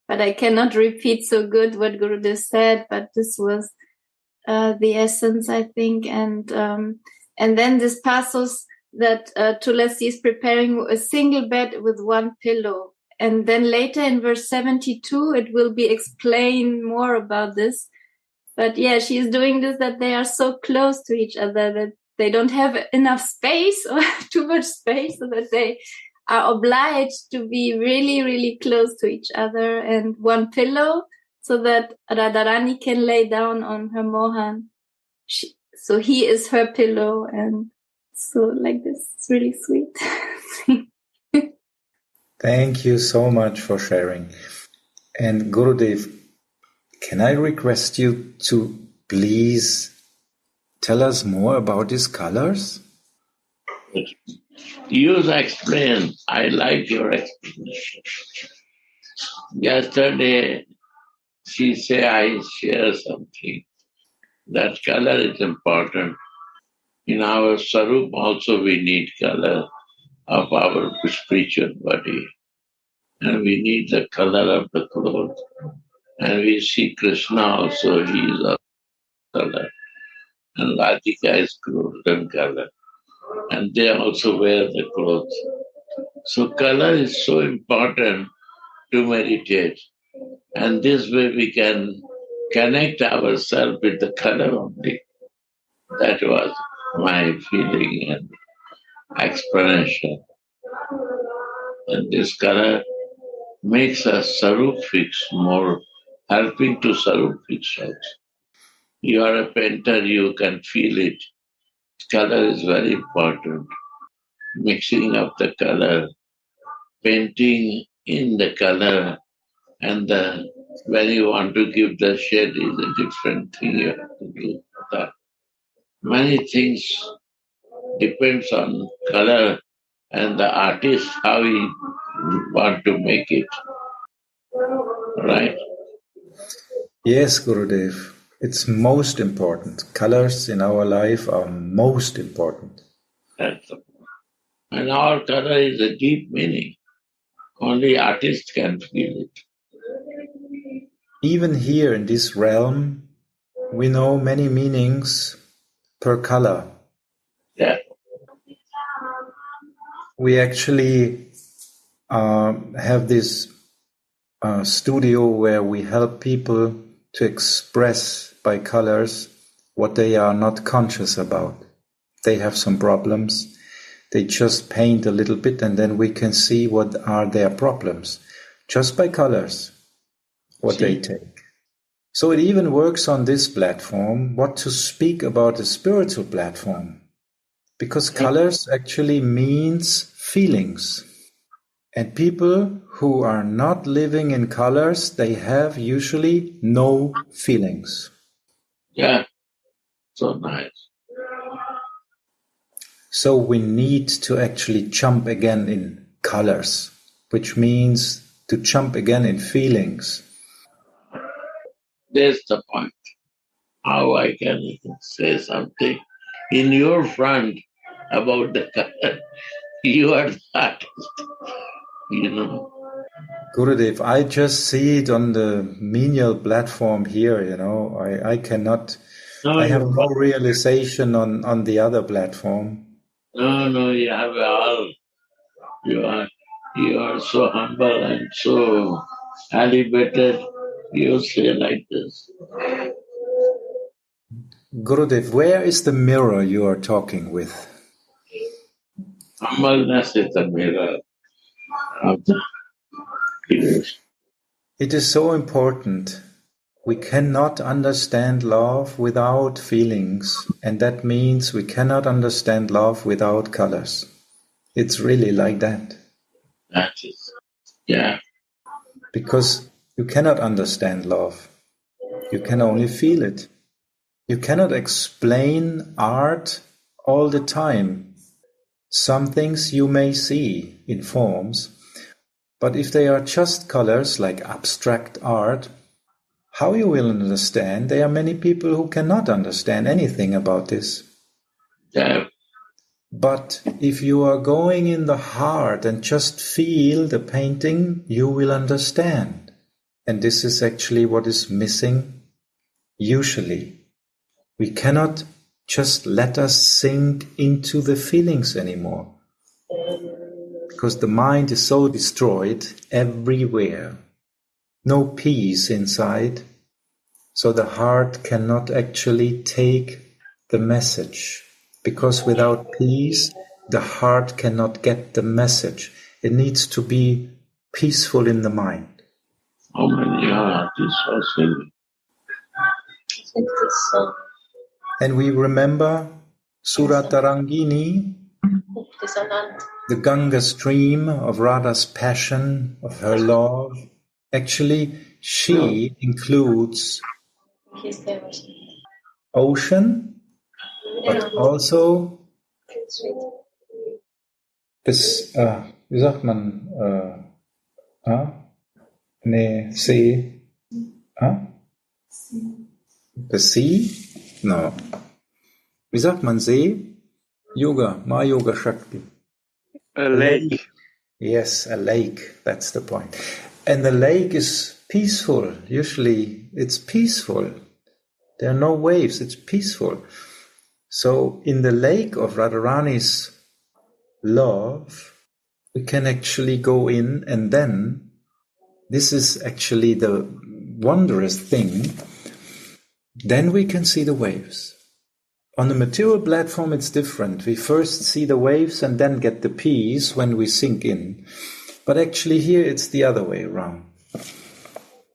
[SPEAKER 4] But I cannot repeat so good what Gurudev said, but this was the essence, I think. And then this passus that Tulasi is preparing a single bed with one pillow. And then later in verse 72, it will be explained more about this. But yeah, she is doing this, that they are so close to each other that they don't have enough space or too much space, so that they are obliged to be really, really close to each other, and one pillow so that Radharani can lay down on her Mohan. So he is her pillow, and so like this. It's really sweet.
[SPEAKER 1] Thank you so much for sharing. And Gurudev, can I request you to please tell us more about these colors?
[SPEAKER 2] You explain. I like your explanation. Yesterday, she said, I share something. That color is important. In our Sarup also we need color. of our spiritual body. And we need the color of the clothes. And we see Krishna also, he is of color. And Radhika is golden color. And they also wear the clothes. So color is so important to meditate. And this way we can connect ourselves with the color only. That was my feeling and explanation. And this color makes us Sarup fix more, helping to Sarup fix also. You are a painter, you can feel it. Color is very important. Mixing up the color, painting in the color, and when you want to give the shade is a different thing you have to do. That. Many things depends on color and the artist, how he want to make it. Right?
[SPEAKER 1] Yes, Gurudev. It's most important. Colors in our life are most important.
[SPEAKER 2] That's the point. And our color is a deep meaning. Only artists can feel it.
[SPEAKER 1] Even here in this realm, we know many meanings per color.
[SPEAKER 2] Yeah.
[SPEAKER 1] We actually have this studio where we help people to express by colors what they are not conscious about. They have some problems. They just paint a little bit and then we can see what are their problems just by colors, what they take. So it even works on this platform, what to speak about the spiritual platform, because colors actually means feelings. And people who are not living in colors, they have usually no feelings.
[SPEAKER 2] Yeah. So nice.
[SPEAKER 1] So we need to actually jump again in colors, which means to jump again in feelings.
[SPEAKER 2] That's the point. How I can say something in your front about the color. You are the artist, you know.
[SPEAKER 1] Gurudev, I just see it on the menial platform here, I cannot, I have no realization on the other platform.
[SPEAKER 2] No, you have all. You are so humble and so elevated. You say like this.
[SPEAKER 1] Gurudev, where is the mirror you are talking with?
[SPEAKER 2] Humbleness is the mirror of the creation.
[SPEAKER 1] It is so important. We cannot understand love without feelings, and that means we cannot understand love without colors. It's really like that.
[SPEAKER 2] That is, yeah.
[SPEAKER 1] Because you cannot understand love. You can only feel it. You cannot explain art all the time. Some things you may see in forms, but if they are just colors like abstract art, how you will understand? There are many people who cannot understand anything about this.
[SPEAKER 2] Yeah.
[SPEAKER 1] But if you are going in the heart and just feel the painting, you will understand. And this is actually what is missing usually. We cannot just let us sink into the feelings anymore. Because the mind is so destroyed everywhere. No peace inside. So the heart cannot actually take the message. Because without peace, the heart cannot get the message. It needs to be peaceful in the mind.
[SPEAKER 2] How many artists are singing?
[SPEAKER 1] And we remember Suratarangini, the Ganga stream of Radha's passion, of her love. Actually, she includes ocean, but also this, wie sagt man, See, the sea? No. Wie sagt man See? Yoga, Ma Yoga Shakti.
[SPEAKER 3] A lake.
[SPEAKER 1] Yes, a lake. That's the point. And the lake is peaceful. Usually it's peaceful. There are no waves. It's peaceful. So in the lake of Radharani's love, we can actually go in, and then this is actually the wondrous thing. Then we can see the waves. On the material platform, it's different. We first see the waves and then get the peace when we sink in. But actually here it's the other way around.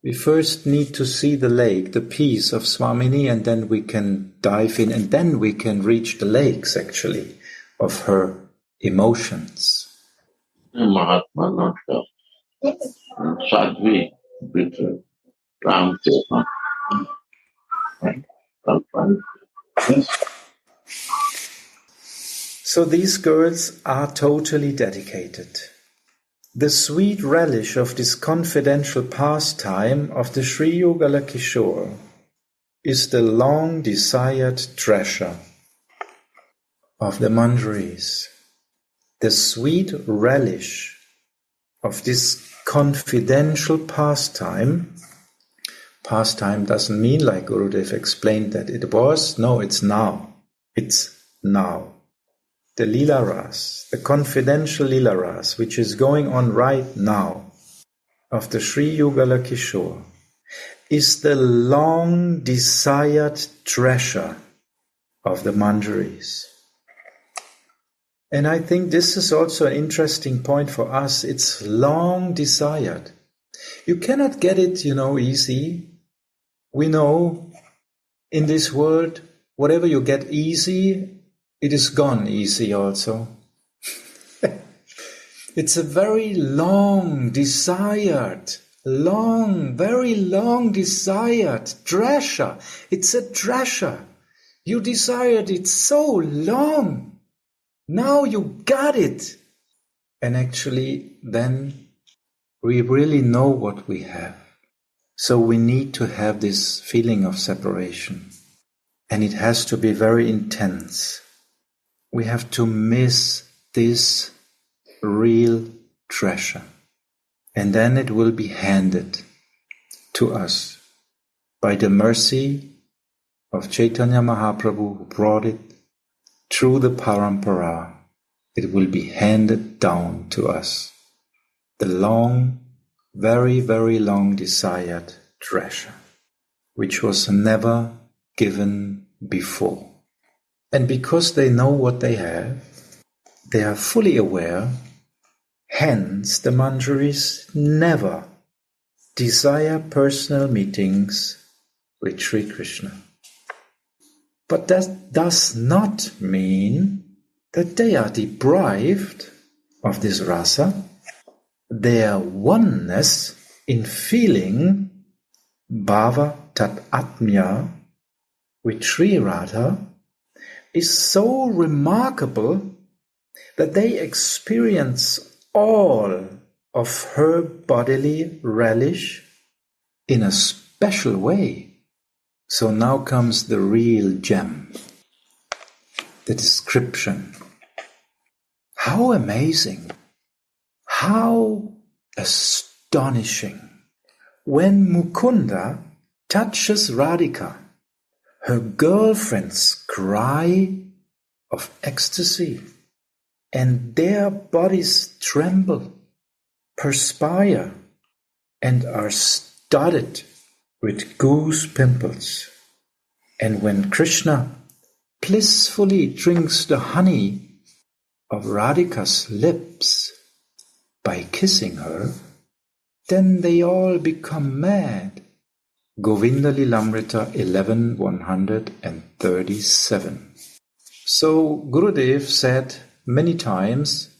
[SPEAKER 1] We first need to see the lake, the peace of Swamini, and then we can dive in, and then we can reach the lakes, actually, of her emotions.
[SPEAKER 2] Mahatma, not Sadhvi, with Ram.
[SPEAKER 1] So these girls are totally dedicated. The sweet relish of this confidential pastime of the Sri Yugala Kishore is the long-desired treasure of the Manjaris. The sweet relish of this confidential pastime doesn't mean, like Gurudev explained, that it was. No, it's now. It's now. The Lila Ras, the confidential Lila Ras, which is going on right now, of the Sri Yugala Kishore, is the long-desired treasure of the Manjaris. And I think this is also an interesting point for us. It's long desired. You cannot get it, easy. We know in this world, whatever you get easy, it is gone easy also. It's a very long desired, very long desired treasure. It's a treasure. You desired it so long. Now you got it. And actually, then we really know what we have. So we need to have this feeling of separation. And it has to be very intense. We have to miss this real treasure. And then it will be handed to us by the mercy of Caitanya Mahaprabhu, who brought it through the parampara. It will be handed down to us. The long, very, very long desired treasure, which was never given before. And because they know what they have, they are fully aware, hence the Manjaris never desire personal meetings with Sri Krishna. But that does not mean that they are deprived of this rasa. Their oneness in feeling bhava tat atmya with Sri Radha is so remarkable that they experience all of her bodily relish in a special way. So now comes the real gem, the description. How amazing, how astonishing. When Mukunda touches Radhika, her girlfriends cry of ecstasy, and their bodies tremble, perspire, and are studded with goose pimples. And when Krishna blissfully drinks the honey of Radhika's lips by kissing her, then they all become mad. Govinda Lilamrita 11.137. So Gurudev said many times,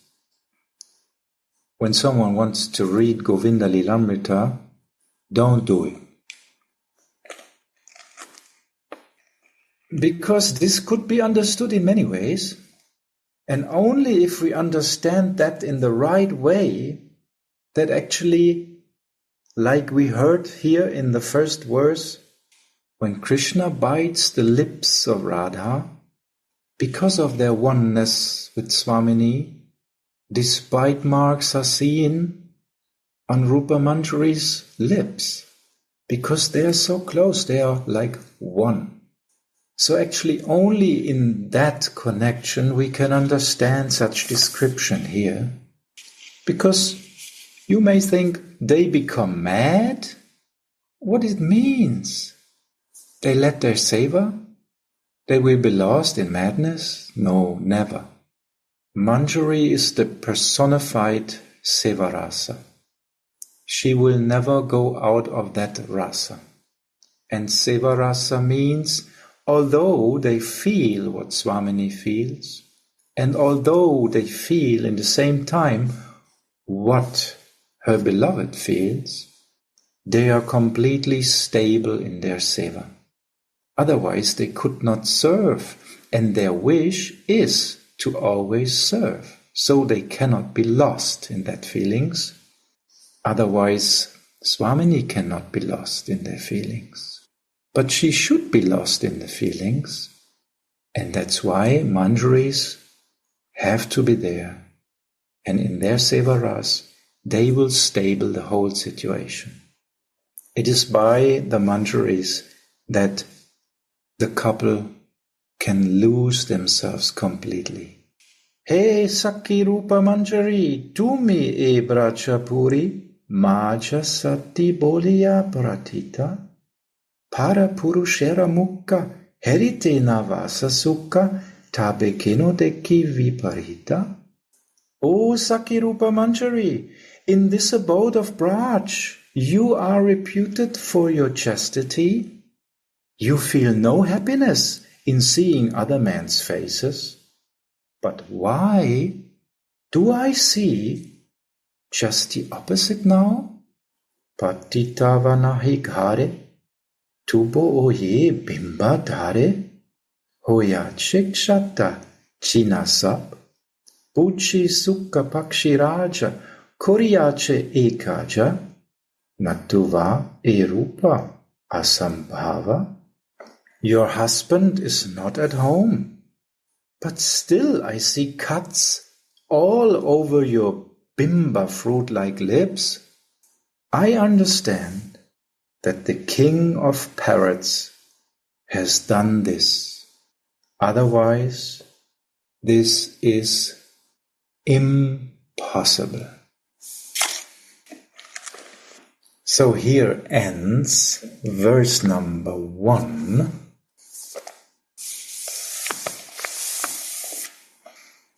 [SPEAKER 1] when someone wants to read Govinda Lilamrita, don't do it. Because this could be understood in many ways, and only if we understand that in the right way, that actually, like we heard here in the first verse, when Krishna bites the lips of Radha, because of their oneness with Swamini, These bite marks are seen on Rupa Manjari's lips because they are so close, they are like one. So actually only in that connection we can understand such description here. Because you may think they become mad. What it means? They let their seva? They will be lost in madness? No, never. Manjari is the personified seva rasa. She will never go out of that rasa. And seva rasa means, although they feel what Swamini feels, and although they feel in the same time what her beloved feels, they are completely stable in their seva. Otherwise they could not serve, and their wish is to always serve. So they cannot be lost in that feelings. Otherwise Swamini cannot be lost in their feelings. But she should be lost in the feelings, and that's why Manjaris have to be there. And in their seva ras, they will stable the whole situation. It is by the Manjaris that the couple can lose themselves completely. Hey Sakhi Rupa Manjari, tumi e bracha puri, maja sati boliya pratita, para purushera mukha, herite navasa sukha, tabe keno deki viparita. O Sakhi Rupa Manjari, in this abode of Braj, you are reputed for your chastity. You feel no happiness in seeing other men's faces. But why do I see just the opposite now? Patita nahi ghare, tubo oye bimba dhare, hoya chikshata chinasap, puchi sukha pakshi raja, koriyache ekaja, natuva erupa asambhava. Your husband is not at home, but still I see cuts all over your bimba fruit-like lips. I understand that the king of parrots has done this. Otherwise, this is impossible. So here ends verse number 1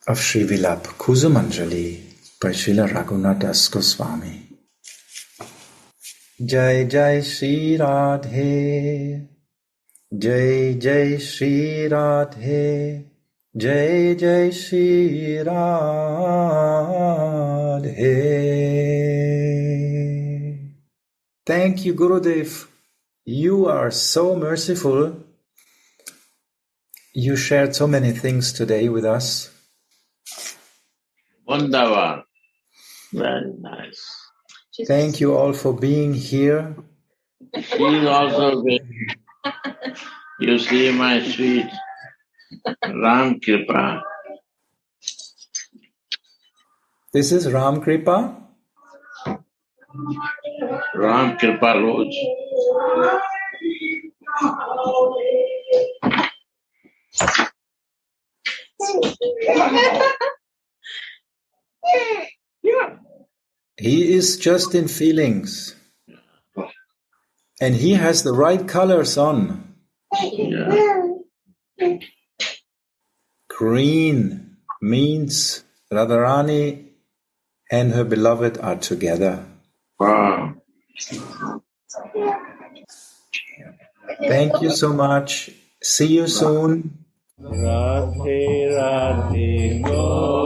[SPEAKER 1] of Sri Vilap Kusumanjali by Srila Raghunath Das Goswami. Jai Jai Shri Radhe, Jai Jai Shri Radhe, Jai Jai Shri Radhe. Thank you, Gurudev. You are so merciful. You shared so many things today with us.
[SPEAKER 2] Wonderful. Very nice.
[SPEAKER 1] Thank you all for being here.
[SPEAKER 2] She is also good. You see my sweet Ram Kripa.
[SPEAKER 1] This is Ram Kripa.
[SPEAKER 2] Ram Kripa Rose.
[SPEAKER 1] He is just in feelings. And he has the right colors on.
[SPEAKER 2] Yeah.
[SPEAKER 1] Green means Radharani and her beloved are together.
[SPEAKER 2] Wow.
[SPEAKER 1] Thank you so much. See you soon.
[SPEAKER 5] Radhe Radhe Go.